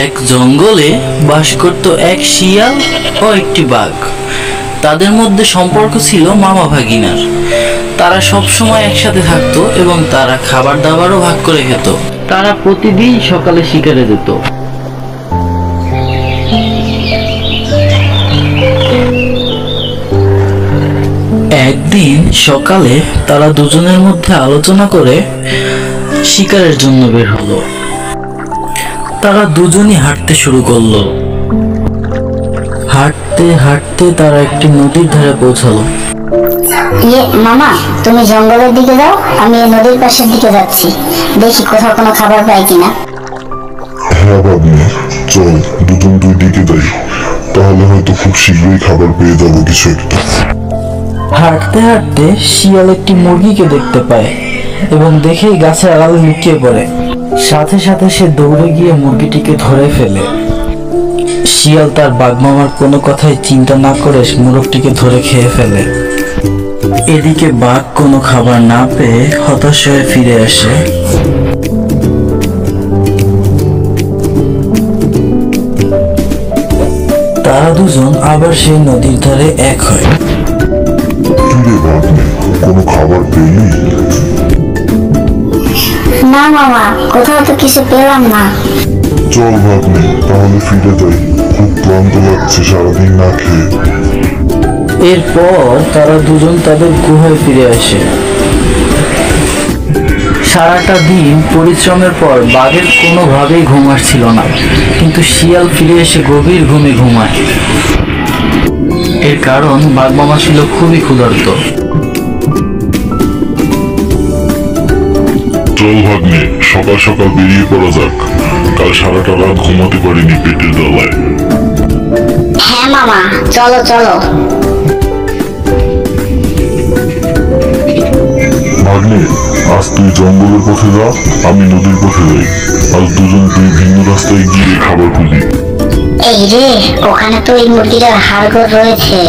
এক জঙ্গলে বাস করত এক শিয়াল ও একটি বাঘ। তাদের মধ্যে সম্পর্ক ছিল মামা ভাগিনার। তারা সব সময় একসাথে থাকতো এবং তারা খাবার দাবারও ভাগ করে খেত। তারা প্রতিদিন সকালে শিকারে যেত। একদিন সকালে তারা দুজনের মধ্যে আলোচনা করে শিকারের জন্য বের হলো। তারা দুজনই হাঁটতে শুরু করলো। হাঁটতে হাঁটতে তারা একটি নদীর ধারে পৌঁছালো। মামা, তুমি জঙ্গলের দিকে যাও, আমি এই নদীর পাশের দিকে যাচ্ছি, দেখি কোথাও কোনো খাবার পাই কিনা। হ্যাঁ ভাগ্নে, চল দুজন দুই দিকে যাই, তাহলে হয়তো খুব শীঘ্রই খাবার পেয়ে যাবো কিছু একটা। হাঁটতে হাঁটতে শিয়াল একটি মুরগিকে দেখতে পায় এবং দেখেই গাছের আড়ালে লুকিয়ে পড়ে। সাথে সাথে সে দৌড়ে গিয়ে মুরগিটিকে ধরে ফেলে। শিয়াল তার বাঘমামার কোনো কথাই চিন্তা না করে মোরগটিকে ধরে খেয়ে ফেলে। এদিকে বাঘ কোনো খাবার না পেয়ে হতাশ হয়ে ফিরে আসে। তারা দুজন আবার সেই নদীর ধারে এক হয়। কিরে ভাগ্নে, কোনো খাবার পেলি? না মামা, কোথাও তো কিছু পেলাম না। চল ভাগ্নে, তাহলে ফিরে যাই, খুব ক্লান্ত লাগছে সারাদিন না খেয়ে। এরপর তারা দুজন তাদের গুহায় ফিরে আসে। সারাটা দিন পরিশ্রমের পর বাঘের কোনোভাবেই ঘুম আসছিল না, কিন্তু শিয়াল ফিরে এসে গভীর ঘুমে ঘুমায়। এর কারণ বাঘমামা ছিল খুবই ক্ষুধার্ত। চল ভাগ্নে, সকাল সকাল বেরিয়ে পড়া যাক, কাল সারাটা রাত ঘুমাতে পারিনি পেটের জ্বালায়। হ্যাঁ মামা, চলো চলো। ভাগ্নে, আজ তুই জঙ্গলের পথে যা, আমি নদীর পথে যাই। আজ দুজন দুই ভিন্ন রাস্তায় গিয়ে খাবার খুঁজি। এই রে, ওখানে তো এই মুরগিটার হাড়গোড় রয়েছে।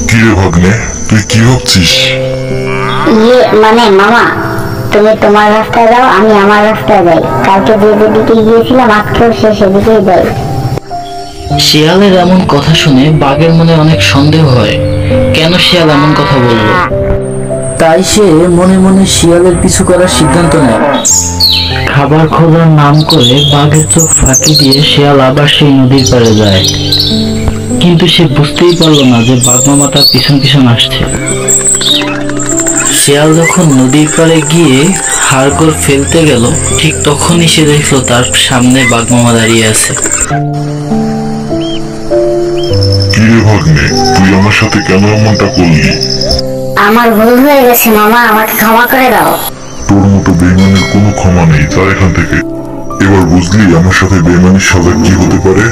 কিরে ভাগ্নে, তুই কি ভাবছিস? মানে মামা, তুমি তোমার রাস্তায় যাও, আমি আমার রাস্তায় যাই। কালকে যে যেদিকে গিয়েছিলাম আজকেও সে সেদিকেই যাই। শিয়ালের এমন কথা শুনে বাঘের মনে অনেক সন্দেহ হয়, কেন শিয়াল এমন কথা বলল। তাই সে মনে মনে শিয়ালের পিছু করার সিদ্ধান্ত নেয়। খাবার খোঁজার নাম করে বাঘের চোখ ফাঁকি দিয়ে শিয়াল আবার সেই নদীর পাড়ে যায়। কিন্তু সে বুঝতেই পারল না যে বাঘমামা তার পিছন পিছন আসছে। শিয়াল যখন নদীর পাড়ে গিয়ে হাড়গোড় ফেলতে গেল, ঠিক তখনই সে দেখলো তার সামনে বাঘমামা দাঁড়িয়ে আছে। কিরে ভাগ্নে, তুই আমার সাথে কেন এমনটা করলি? আমার ভুল হয়ে গেছে মামা, আমাকে ক্ষমা করে দাও। তোর মতো বেইমানের কোনো ক্ষমা নেই, যা এখান থেকে। এবার বুঝলি আমার সাথে বেইমানির সাজা কি হতে পারে?